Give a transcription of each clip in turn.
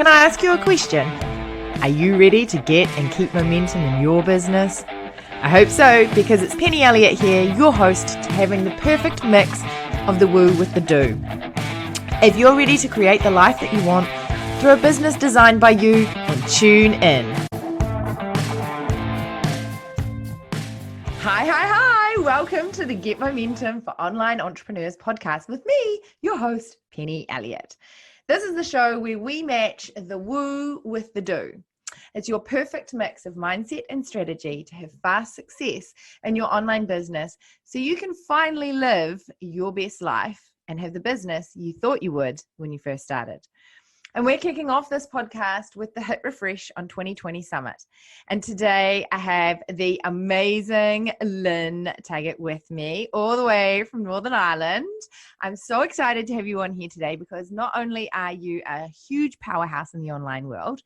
I ask you a question? Are you ready to get and keep momentum in your business? I hope so, because it's Penny Elliott here, your host, to having the perfect mix of the woo with the do. If you're ready to create the life that you want through a business designed by you, then tune in. Hi. Welcome to the Get Momentum for Online Entrepreneurs podcast with me, your host, Penny Elliott. This is the show where we match the woo with the do. It's your perfect mix of mindset and strategy to have fast success in your online business so you can finally live your best life and have the business you thought you would when you first started. And we're kicking off this podcast with the Hit Refresh on 2020 Summit. And today I have the amazing Lynne Taggart with me all the way from Northern Ireland. I'm so excited to have you on here today because not only are you a huge powerhouse in the online world,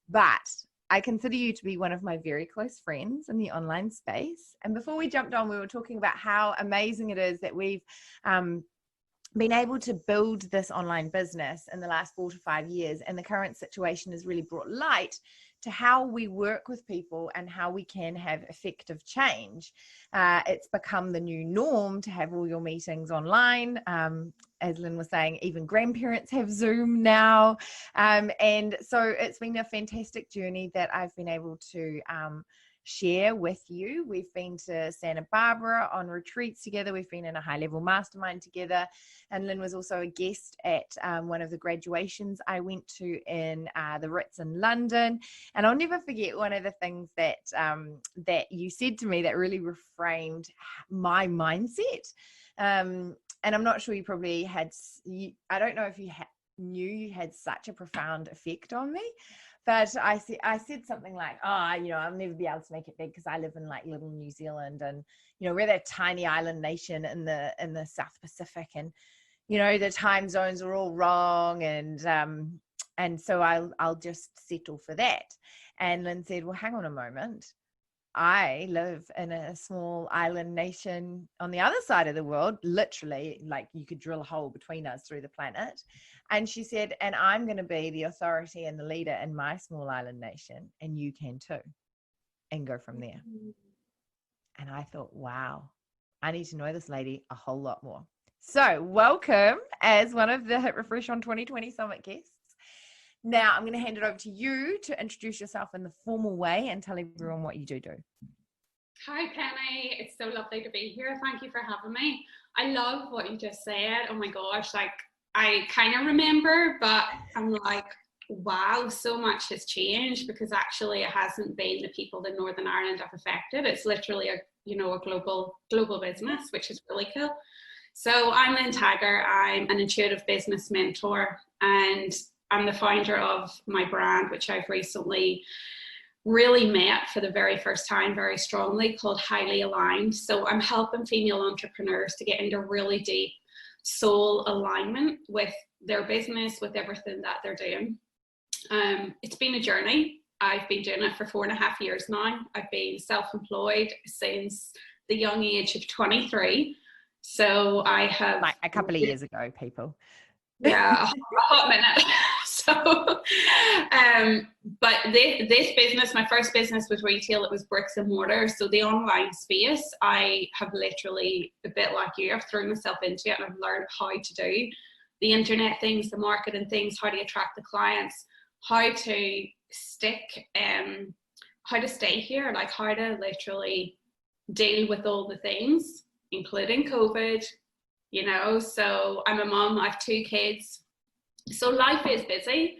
but I consider you to be one of my very close friends in the online space. And before we jumped on, we were talking about how amazing it is that we've been able to build this online business in the last 4 to 5 years, and the current situation has really brought light to how we work with people and how we can have effective change. It's become the new norm to have all your meetings online. As Lynne was saying, even grandparents have Zoom now. And so it's been a fantastic journey that I've been able to share with you. We've been to Santa Barbara on retreats together. We've been in a high-level mastermind together. And Lynne was also a guest at one of the graduations I went to in the Ritz in London. And I'll never forget one of the things that that you said to me that really reframed my mindset. And I'm not sure you probably had, I don't know if you knew you had such a profound effect on me. But I said something like, I'll never be able to make it big because I live in like little New Zealand, and we're that tiny island nation in the South Pacific, and the time zones are all wrong, and so I'll just settle for that. And Lynne said, well, hang on a moment. I live in a small island nation on the other side of the world, literally, like you could drill a hole between us through the planet. And she said, and I'm going to be the authority and the leader in my small island nation, and you can too, and go from there. And I thought, wow, I need to know this lady a whole lot more. So welcome as one of the Hit Refresh on 2020 Summit guests. Now, I'm going to hand it over to you to introduce yourself in the formal way and tell everyone what you do. Hi, Penny. It's so lovely to be here. Thank you for having me. I love what you just said. Oh my gosh, I kind of remember, but I'm like, wow, so much has changed because actually it hasn't been the people that Northern Ireland have affected. It's literally a global business, which is really cool. So I'm Lynne Taggart. I'm an intuitive business mentor, and I'm the founder of my brand, which I've recently really met for the very first time very strongly, called Highly Aligned. So I'm helping female entrepreneurs to get into really deep soul alignment with their business, with everything that they're doing. It's been a journey. I've been doing it for 4.5 years now. I've been self-employed since the young age of 23. So I have... Like a couple of years ago, people. Yeah, a hot minute. So, but this business, my first business was retail. It was bricks and mortar. So the online space, I have literally, a bit like you, I've thrown myself into it, and I've learned how to do the internet things, the marketing things, how to attract the clients, how to stick, how to stay here, like how to literally deal with all the things, including COVID. So I'm a mom, I have 2 kids. So life is busy,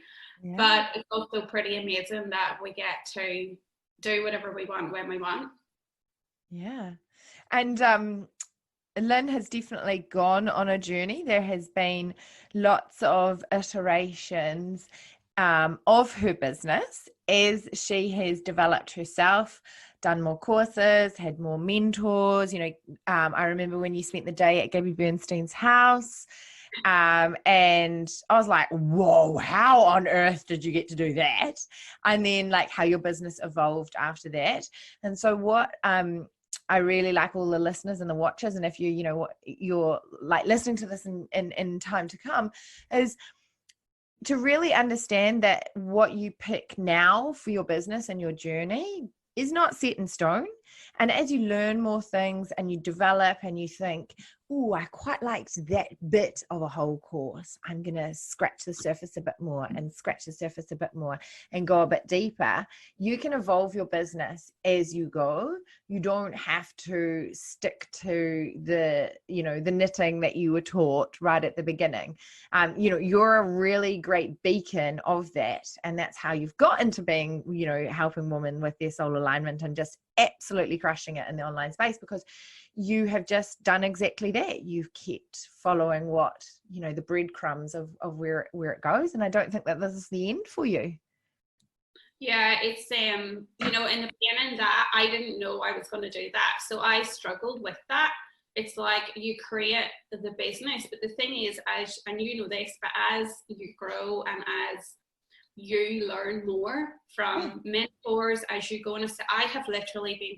but it's also pretty amazing that we get to do whatever we want when we want. Yeah. And Lynne has definitely gone on a journey. There has been lots of iterations of her business as she has developed herself, done more courses, had more mentors. I remember when you spent the day at Gabby Bernstein's house, and I was like, whoa, how on earth did you get to do that? And then like how your business evolved after that. And so what I really like all the listeners and the watchers, and if you're like listening to this in time to come, is to really understand that what you pick now for your business and your journey is not set in stone. And as you learn more things and you develop and you think, oh, I quite liked that bit of a whole course, I'm going to scratch the surface a bit more and scratch the surface a bit more and go a bit deeper, you can evolve your business as you go. You don't have to stick to the, the knitting that you were taught right at the beginning. You're a really great beacon of that. And that's how you've got into being, helping women with their soul alignment and just absolutely crushing it in the online space, because you have just done exactly that. You've kept following what, the breadcrumbs of where it goes. And I don't think that this is the end for you. Yeah, it's in the beginning that I didn't know I was going to do that. So I struggled with that. It's like you create the business, but the thing is, and you know this, but as you grow and as you learn more from mentors, as you go on, I have literally been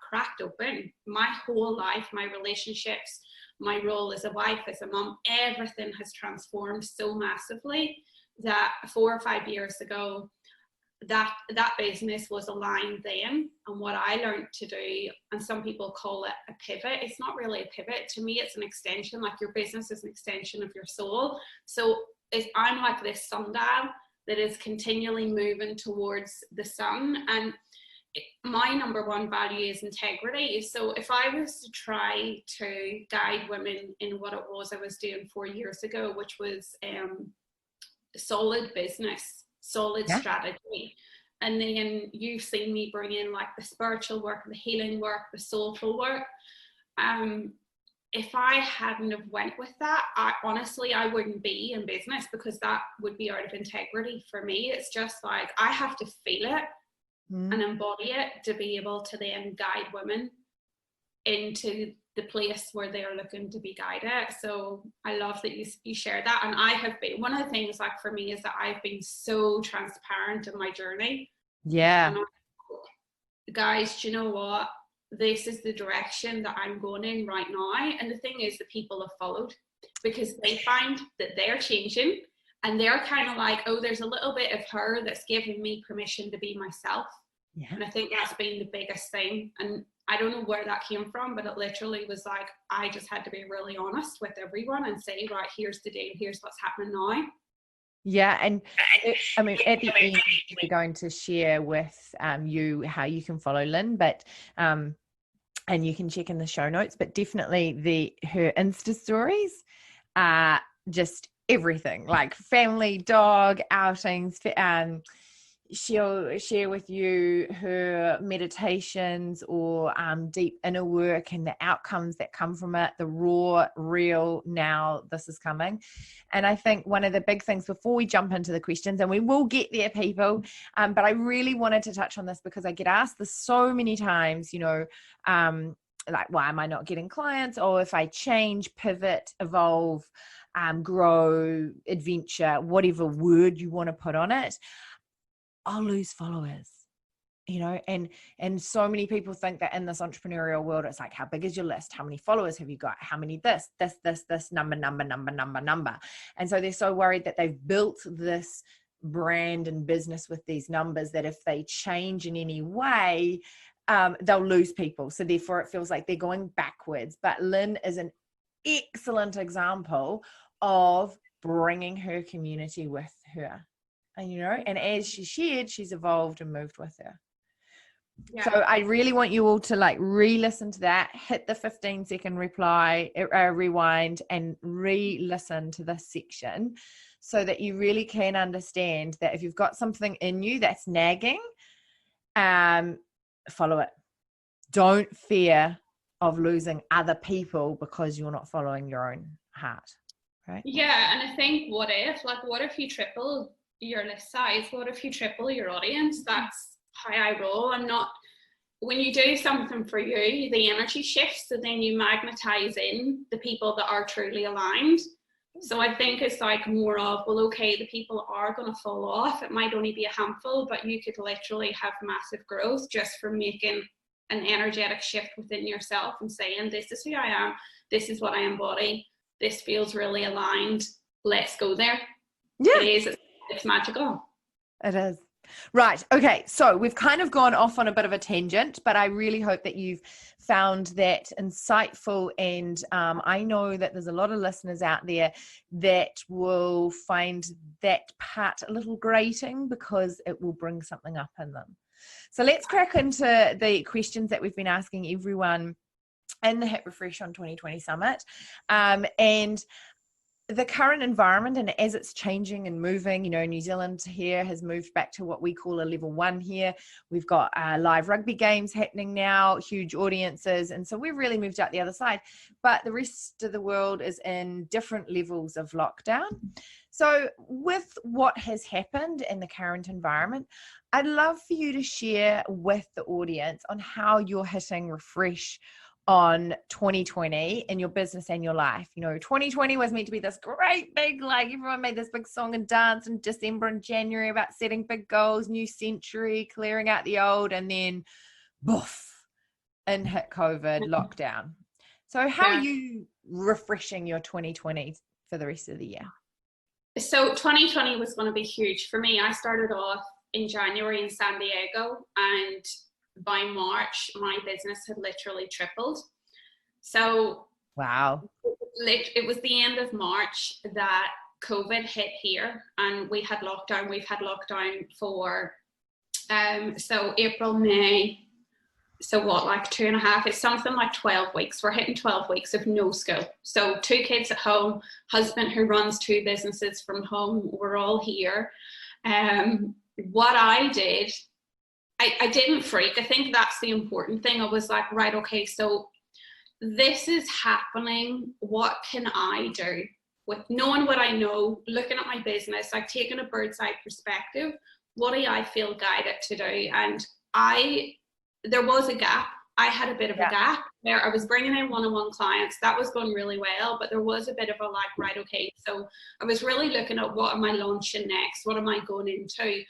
cracked open. My whole life, my relationships, my role as a wife, as a mom, everything has transformed so massively that 4 or 5 years ago, that business was aligned then. And what I learned to do, and some people call it a pivot, it's not really a pivot. To me, it's an extension. Like, your business is an extension of your soul. So I'm like this sundial that is continually moving towards the sun. And my number one value is integrity. So if I was to try to guide women in what it was I was doing 4 years ago, which was solid business, solid strategy, and then you've seen me bring in like the spiritual work, the healing work, the soulful work. If I hadn't have went with that, I wouldn't be in business, because that would be out of integrity for me. It's just like, I have to feel it and embody it to be able to then guide women into the place where they're looking to be guided. So I love that you share that. And I have been, one of the things like for me is that I've been so transparent in my journey. Yeah. Guys, do you know what? This is the direction that I'm going in right now. And the thing is, the people have followed, because they find that they're changing, and they're kind of like, oh, there's a little bit of her that's giving me permission to be myself. Yeah. And I think that's been the biggest thing. And I don't know where that came from, but it literally was like, I just had to be really honest with everyone and say, right, here's the deal, here's what's happening now. Yeah. And at the end, we're going to share with you how you can follow Lynne, but and you can check in the show notes, but definitely her Insta stories are just everything, like family, dog, outings. She'll share with you her meditations or deep inner work and the outcomes that come from it, the raw, real, now this is coming. And I think one of the big things before we jump into the questions, and we will get there, people, but I really wanted to touch on this because I get asked this so many times, like, why am I not getting clients? Or if I change, pivot, evolve, grow, adventure, whatever word you want to put on it, I'll lose followers, and so many people think that in this entrepreneurial world, it's like, how big is your list? How many followers have you got? How many this number. And so they're so worried that they've built this brand and business with these numbers that if they change in any way, they'll lose people. So therefore it feels like they're going backwards. But Lynne is an excellent example of bringing her community with her. And as she shared, she's evolved and moved with her. Yeah. So I really want you all to re-listen to that, hit the 15-second rewind and re-listen to this section so that you really can understand that if you've got something in you that's nagging, follow it. Don't fear of losing other people because you're not following your own heart, right? Yeah, and I think what if you triple your list size? What if you triple your audience? That's how I roll. When you do something for you, the energy shifts, so then you magnetize in the people that are truly aligned. So I think it's like more of, well, okay, the people are going to fall off. It might only be a handful, but you could literally have massive growth just from making an energetic shift within yourself and saying, this is who I am, this is what I embody, this feels really aligned, let's go there. Yeah. It is it's magical. It is. Right. Okay. So we've kind of gone off on a bit of a tangent, but I really hope that you've found that insightful. And I know that there's a lot of listeners out there that will find that part a little grating because it will bring something up in them. So let's crack into the questions that we've been asking everyone in the Hit Refresh on 2020 Summit. And the current environment, and as it's changing and moving, New Zealand here has moved back to what we call a level 1 here. We've got live rugby games happening now, huge audiences, and so we've really moved out the other side. But the rest of the world is in different levels of lockdown. So with what has happened in the current environment, I'd love for you to share with the audience on how you're hitting refresh on 2020 in your business and your life. 2020 was meant to be this great big, like everyone made this big song and dance in December and January about setting big goals, new century, clearing out the old, and then boof, in hit COVID lockdown. So how are you refreshing your 2020 for the rest of the year? So 2020 was going to be huge for me. I started off in January in San Diego, and by March, my business had literally tripled. So wow, it was the end of March that COVID hit here, and we had lockdown. We've had lockdown for so April, May. So what, like 2.5? It's something like 12 weeks. We're hitting 12 weeks of no school. So 2 kids at home, husband who runs 2 businesses from home. We're all here. What I did, I didn't freak. I think that's the important thing. I was like, right, okay, so this is happening. What can I do? With knowing what I know, looking at my business, like taking a bird's eye perspective, what do I feel guided to do? And there was a gap. I had a bit of a gap where I was bringing in one-on-one clients. That was going really well, but there was a bit of a like, right, okay. So I was really looking at what am I launching next? What am I going into?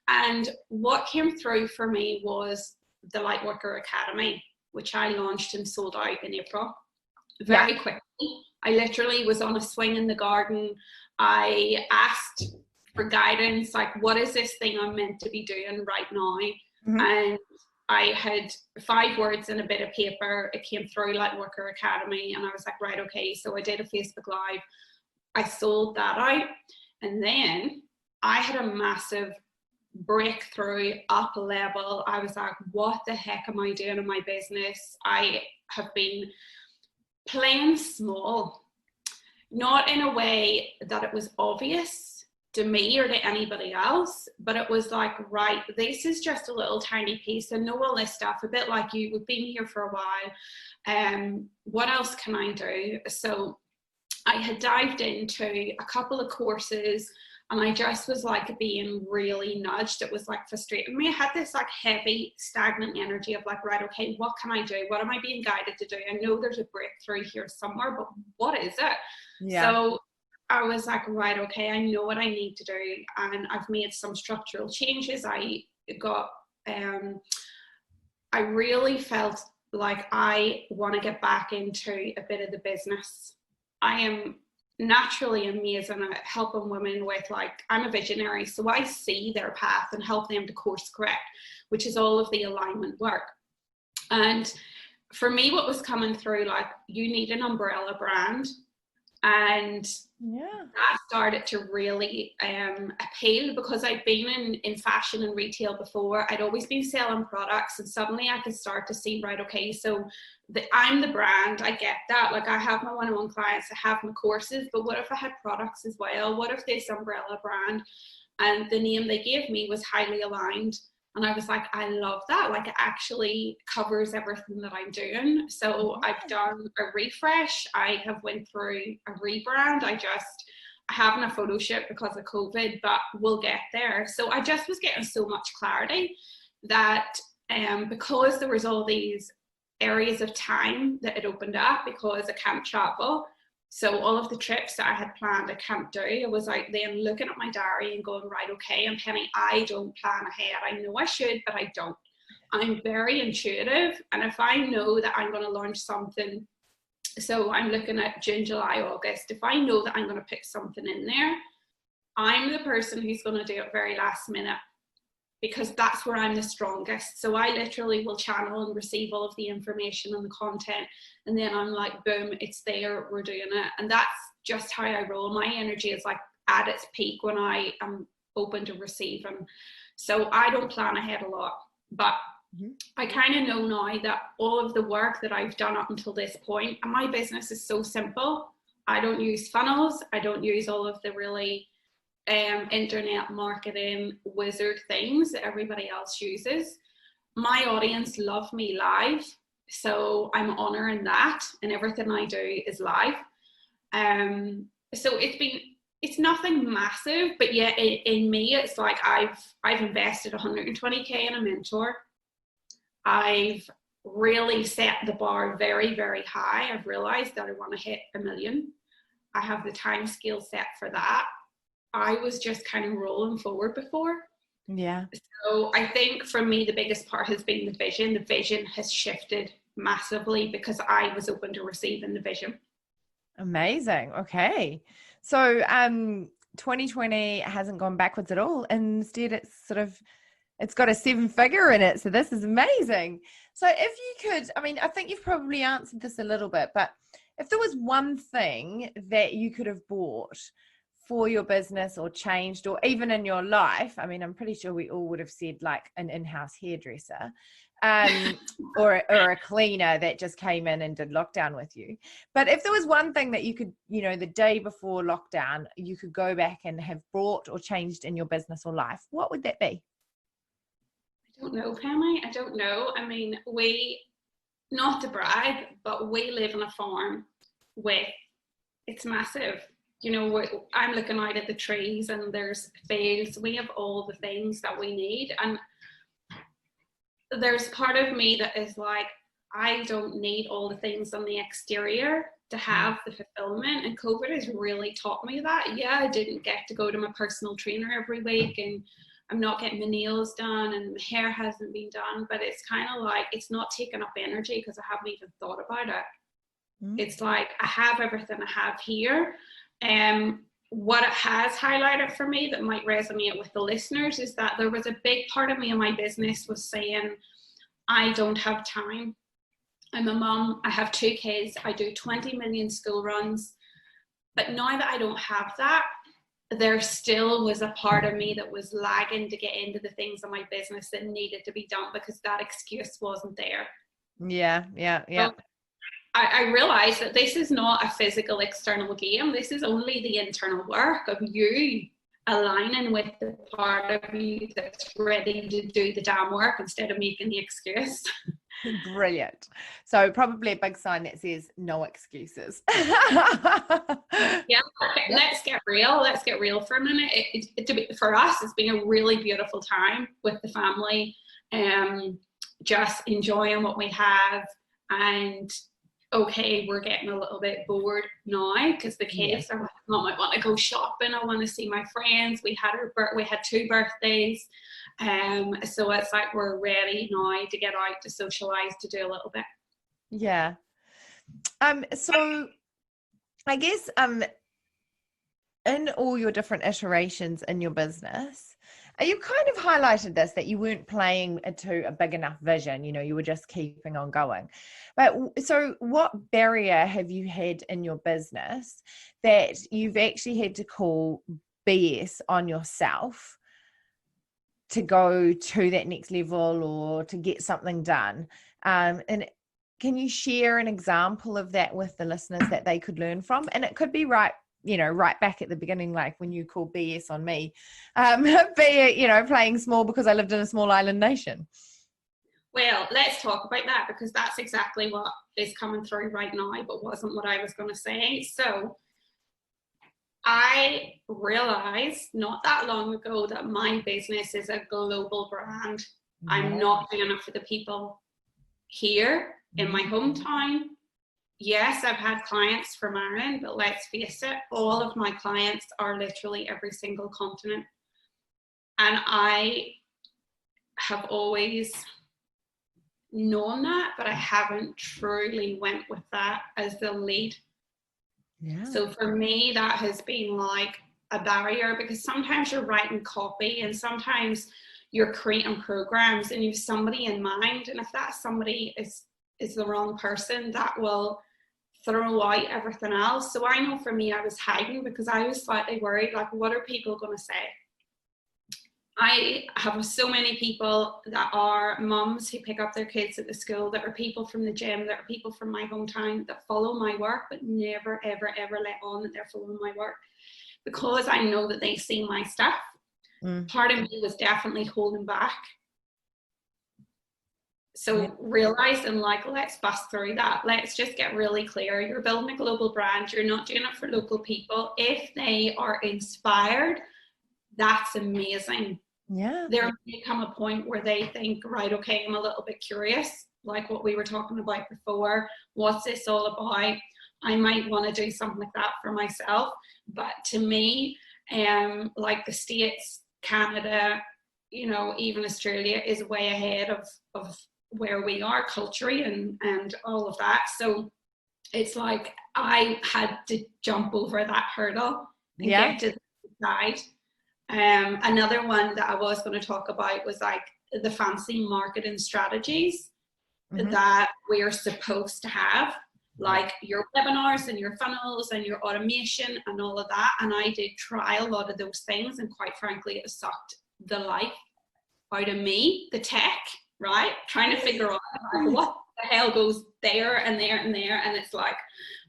And what came through for me was the Lightworker Academy, which I launched and sold out in April very quickly. I literally was on a swing in the garden. I asked for guidance, like, what is this thing I'm meant to be doing right now? Mm-hmm. And I had 5 words in a bit of paper. It came through Lightworker Academy, and I was like, right, okay. So I did a Facebook Live. I sold that out, and then I had a massive breakthrough, up level. I was like, what the heck am I doing in my business? I have been playing small, not in a way that it was obvious to me or to anybody else, but it was like, right, this is just a little tiny piece. I know all this stuff, a bit like you, we've been here for a while. What else can I do? So I had dived into a couple of courses, and I just was like being really nudged. It was like frustrating me. I had this like heavy, stagnant energy of like, right, okay, what can I do? What am I being guided to do? I know there's a breakthrough here somewhere, but what is it? Yeah. So I was like, right, okay, I know what I need to do. And I've made some structural changes. I really felt like I want to get back into a bit of the business. I am naturally amazing at helping women with, like, I'm a visionary, so I see their path and help them to course correct, which is all of the alignment work. And for me, what was coming through, like, you need an umbrella brand. And that started to really appeal, because I'd been in fashion and retail before. I'd always been selling products, and suddenly I could start to see, right, okay, so I'm the brand. I get that. Like, I have my one-on-one clients, I have my courses, but what if I had products as well? What if this umbrella brand, and the name they gave me was highly aligned? And I was like, I love that. Like, it actually covers everything that I'm doing. So I've done a refresh. I have went through a rebrand. I haven't a photo shoot because of COVID, but we'll get there. So I just was getting so much clarity that because there was all these areas of time that had opened up because I can't travel. So all of the trips that I had planned, I can't do. I was like then looking at my diary and going, right, okay, and Penny, I don't plan ahead. I know I should, but I don't. I'm very intuitive. And if I know that I'm going to launch something, so I'm looking at June, July, August, if I know that I'm going to pick something in there, I'm the person who's going to do it very last minute, because that's where I'm the strongest. So I literally will channel and receive all of the information and the content, and then I'm like, boom, it's there, we're doing it. And that's just how I roll. My energy is like at its peak when I am open to receive. And so I don't plan ahead a lot, but I kind of know now that all of the work that I've done up until this point, and my business is so simple. I don't use funnels. I don't use all of the really internet marketing wizard things that everybody else uses. My audience love me live, so I'm honoring that, and everything I do is live. So it's nothing massive, but yeah, in me, it's like I've invested 120k in a mentor. I've really set the bar very, very high. I've realized that I want to hit 1 million. I have the time scale set for that. I was just kind of rolling forward before. Yeah. So I think for me, the biggest part has been the vision. The vision has shifted massively because I was open to receiving the vision. Amazing. Okay. So 2020 hasn't gone backwards at all. Instead, it's got a 7-figure in it. So this is amazing. So if you could, I mean, I think you've probably answered this a little bit, but if there was one thing that you could have bought for your business or changed, or even in your life, I mean, I'm pretty sure we all would have said like an in-house hairdresser, or a cleaner that just came in and did lockdown with you. But if there was one thing that you could, the day before lockdown, you could go back and have brought or changed in your business or life, what would that be? I don't know, Penny. I don't know. I mean, not to brag, but we live on a farm it's massive. I'm looking out at the trees and there's fields. We have all the things that we need. And there's part of me that is like, I don't need all the things on the exterior to have the fulfillment. And COVID has really taught me that. Yeah, I didn't get to go to my personal trainer every week, and I'm not getting my nails done, and my hair hasn't been done, but it's kind of like, it's not taking up energy because I haven't even thought about it. It's like, I have everything I have here. What it has highlighted for me that might resonate with the listeners is that there was a big part of me in my business was saying, I don't have time. I'm a mom, I have 2 kids, I do 20 million school runs. But now that I don't have that, there still was a part of me that was lagging to get into the things in my business that needed to be done because that excuse wasn't there. Yeah. So I realized that this is not a physical external game. This is only the internal work of you aligning with the part of you that's ready to do the damn work instead of making the excuse. Brilliant. So probably a big sign that says no excuses. Yeah, let's get real. Let's get real for a minute. For us, it's been a really beautiful time with the family, just enjoying what we have. And okay, we're getting a little bit bored now because the kids are like, Mom, I want to go shopping. I want to see my friends. We had 2 birthdays. So it's like we're ready now to get out, to socialize, to do a little bit. Yeah. So I guess in all your different iterations in your business, you kind of highlighted this, that you weren't playing to a big enough vision, you were just keeping on going. But so what barrier have you had in your business that you've actually had to call BS on yourself to go to that next level or to get something done? And can you share an example of that with the listeners that they could learn from? And it could be right back at the beginning, like when you called BS on me, be it, playing small because I lived in a small island nation. Well, let's talk about that because that's exactly what is coming through right now, but wasn't what I was going to say. So I realized not that long ago that my business is a global brand. Yeah. I'm not doing it for the people here in my hometown. Yes, I've had clients from Ireland, but let's face it, all of my clients are literally every single continent. And I have always known that, but I haven't truly went with that as the lead. Yeah. So for me, that has been like a barrier, because sometimes you're writing copy and sometimes you're creating programs and you have somebody in mind, and if that somebody is the wrong person, that will throw out everything else. So I know for me, I was hiding because I was slightly worried, like, what are people going to say? I have so many people that are mums who pick up their kids at the school, that are people from the gym, that are people from my hometown that follow my work, but never, ever, ever let on that they're following my work, because I know that they see my stuff. Part of me was definitely holding back. So realizing, like, let's bust through that. Let's just get really clear. You're building a global brand. You're not doing it for local people. If they are inspired, that's amazing. Yeah. There may come a point where they think, right, okay, I'm a little bit curious, like what we were talking about before. What's this all about? I might want to do something like that for myself. But to me, like the States, Canada, you know, even Australia is way ahead of where we are culturally and all of that. So it's like I had to jump over that hurdle and get to the side. Another one that I was going to talk about was like the fancy marketing strategies that we are supposed to have, like your webinars and your funnels and your automation and all of that. And I did try a lot of those things, and quite frankly, it sucked the life out of me, the tech, right? Trying to figure out like, what the hell goes there and there and there. And it's like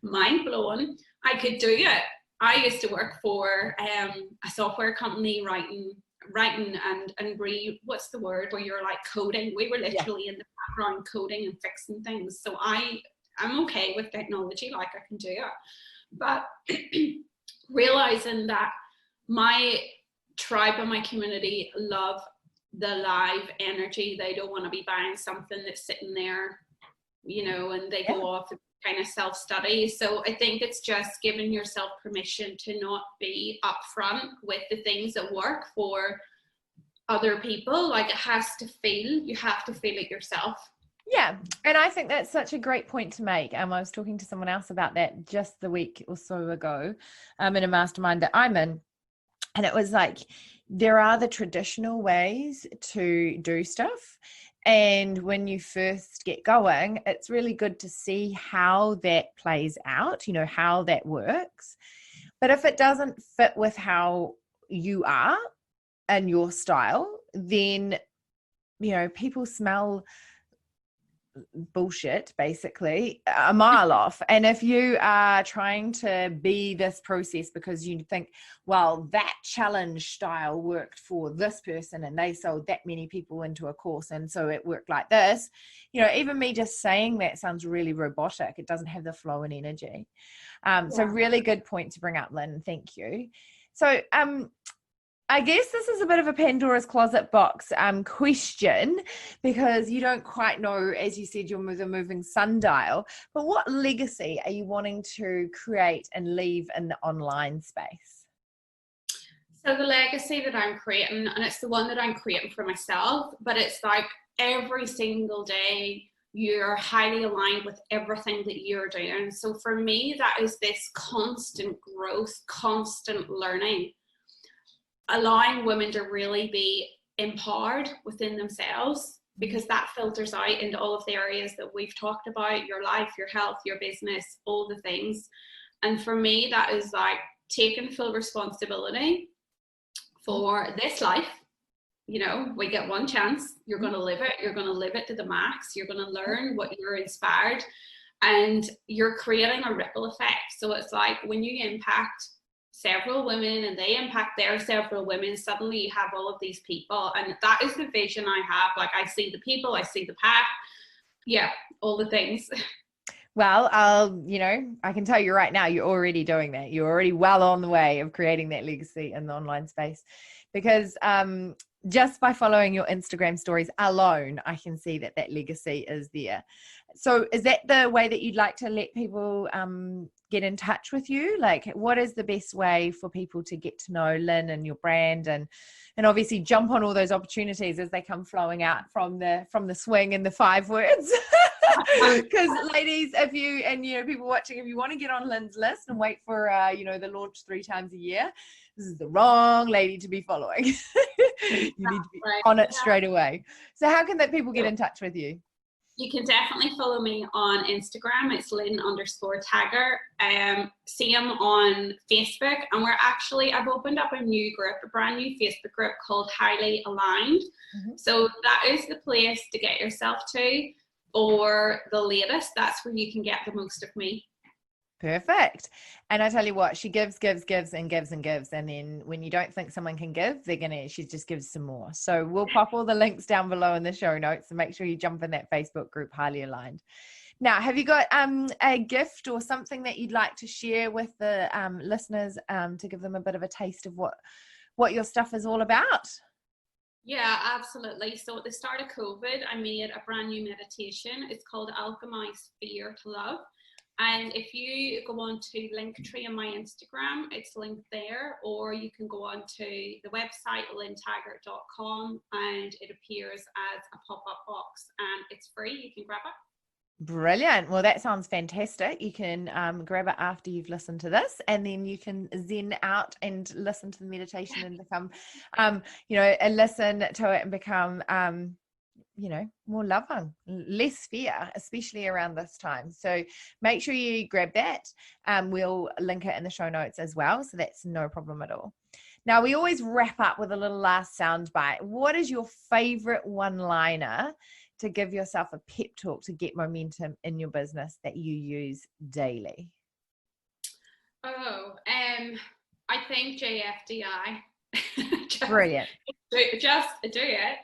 mind blowing. I could do it. I used to work for a software company writing and what's the word where you're like coding. We were literally in the background coding and fixing things. So I'm okay with technology, like I can do it. But realizing that my tribe and my community love the live energy. They don't want to be buying something that's sitting there, you know, and they go off and kind of self-study. So I think it's just giving yourself permission to not be upfront with the things that work for other people. Like it has to feel, you have to feel it yourself. Yeah. And I think that's such a great point to make. I was talking to someone else about that just the week or so ago in a mastermind that I'm in. And it was like, there are the traditional ways to do stuff. And when you first get going, it's really good to see how that plays out, you know, how that works. But if it doesn't fit with how you are and your style, then, you know, people smell bullshit basically a mile off. And if you are trying to be this process because you think, well, that challenge style worked for this person and they sold that many people into a course and so it worked like this, you know, even me just saying that sounds really robotic. It doesn't have the flow and energy. So really good point to bring up, Lynn. Thank you. So I guess this is a bit of a Pandora's closet box question, because you don't quite know, as you said, you're the moving sundial, but what legacy are you wanting to create and leave in the online space? So the legacy that I'm creating, and it's the one that I'm creating for myself, but it's like every single day you're highly aligned with everything that you're doing. So for me, that is this constant growth, constant learning, allowing women to really be empowered within themselves, because that filters out into all of the areas that we've talked about, your life, your health, your business, all the things. And for me, that is like taking full responsibility for this life. You know, we get one chance, you're going to live it, you're going to live it to the max, you're going to learn what you're inspired, and you're creating a ripple effect. So it's like when you impact several women and they impact their several women, suddenly you have all of these people. And that is the vision I have. Like I see the people, I see the path. Yeah, all the things. Well, you know, I can tell you right now, you're already doing that. You're already well on the way of creating that legacy in the online space, because just by following your Instagram stories alone, I can see that that legacy is there. So is that the way that you'd like to let people get in touch with you? Like, what is the best way for people to get to know Lynne and your brand, and obviously jump on all those opportunities as they come flowing out from the swing and the 5 words? Because ladies, if you, and you know, people watching, if you want to get on Lynne's list and wait for you know, the launch 3 times a year, this is the wrong lady to be following. You need to be on it straight away. So how can people get in touch with you? You can definitely follow me on Instagram. It's Lynne_Tagger. Same on Facebook. And I've opened up a brand new Facebook group called Highly Aligned. So that is the place to get yourself to, or the latest. That's where you can get the most of me. Perfect. And I tell you what, she gives and gives and gives. And then when you don't think someone can give, she just gives some more. So we'll pop all the links down below in the show notes, and make sure you jump in that Facebook group, Highly Aligned. Now, have you got a gift or something that you'd like to share with the listeners to give them a bit of a taste of what your stuff is all about? Yeah, absolutely. So at the start of COVID, I made a brand new meditation. It's called Alchemize Fear to Love. And if you go on to Linktree on my Instagram, it's linked there, or you can go on to the website lynnetaggart.com, and it appears as a pop-up box, and it's free. You can grab it. Brilliant. Well, that sounds fantastic. You can grab it after you've listened to this, and then you can zen out and listen to the meditation and become, listen to it and become, more loving, less fear, especially around this time. So make sure you grab that. We'll link it in the show notes as well. So that's no problem at all. Now, we always wrap up with a little last soundbite. What is your favorite one-liner to give yourself a pep talk to get momentum in your business that you use daily? I think JFDI. Brilliant. Just do it.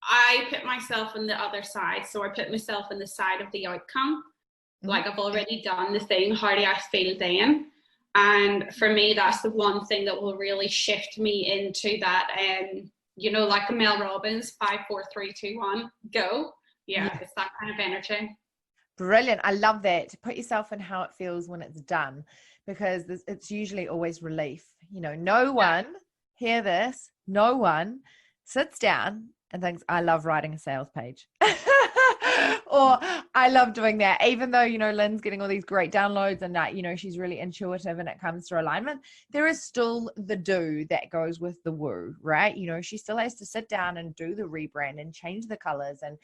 I put myself on the other side. So I put myself on the side of the outcome. Like, I've already done the thing. How do I feel then? And for me, that's the one thing that will really shift me into that, like a Mel Robbins, 5, 4, 3, 2, 1, go. Yeah, it's that kind of energy. Brilliant. I love that. To put yourself in how it feels when it's done, because it's usually always relief. No one, hear this, no one sits down and thinks, I love writing a sales page. Or I love doing that, even though, Lynne's getting all these great downloads and that, she's really intuitive when it comes to alignment. There is still the do that goes with the woo, right? She still has to sit down and do the rebrand and change the colors and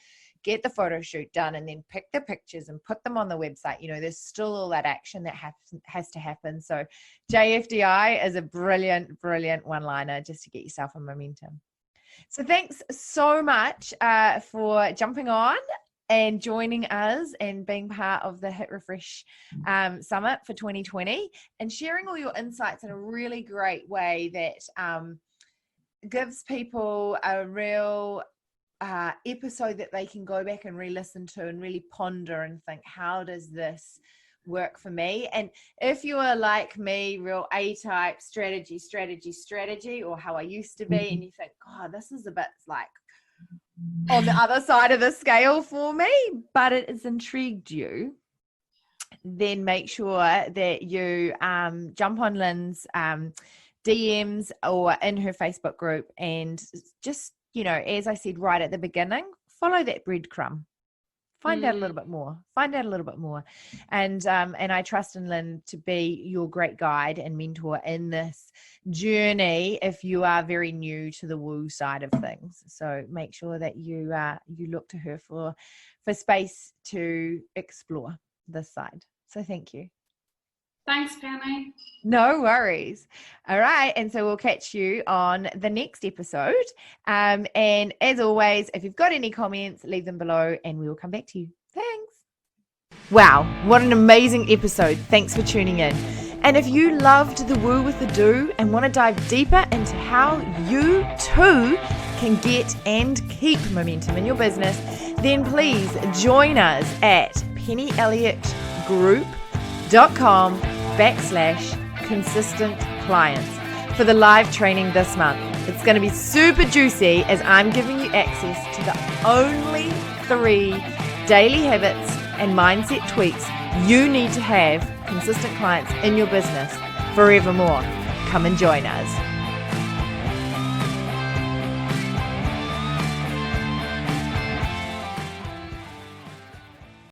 get the photo shoot done and then pick the pictures and put them on the website. There's still all that action that has to happen. So JFDI is a brilliant, brilliant one-liner just to get yourself a momentum. So thanks so much for jumping on and joining us and being part of the Hit Refresh Summit for 2020 and sharing all your insights in a really great way that gives people a real episode that they can go back and re-listen to and really ponder and think, how does this work for me? And if you are like me, real A-type strategy, or how I used to be, and you think, God, this is a bit like on the other side of the scale for me, but it has intrigued you, then make sure that you jump on Lynne's DMs or in her Facebook group and just, as I said right at the beginning, follow that breadcrumb. Find out a little bit more. And I trust in Lynne to be your great guide and mentor in this journey if you are very new to the woo side of things. So make sure that you look to her for space to explore this side. So thank you. Thanks, Penny. No worries. All right. And so we'll catch you on the next episode. And as always, if you've got any comments, leave them below and we will come back to you. Thanks. Wow. What an amazing episode. Thanks for tuning in. And if you loved the woo with the do and want to dive deeper into how you too can get and keep momentum in your business, then please join us at pennyelliottgroup.com/consistent clients for the live training this month. It's going to be super juicy as I'm giving you access to the only 3 daily habits and mindset tweaks you need to have consistent clients in your business forevermore. Come and join us.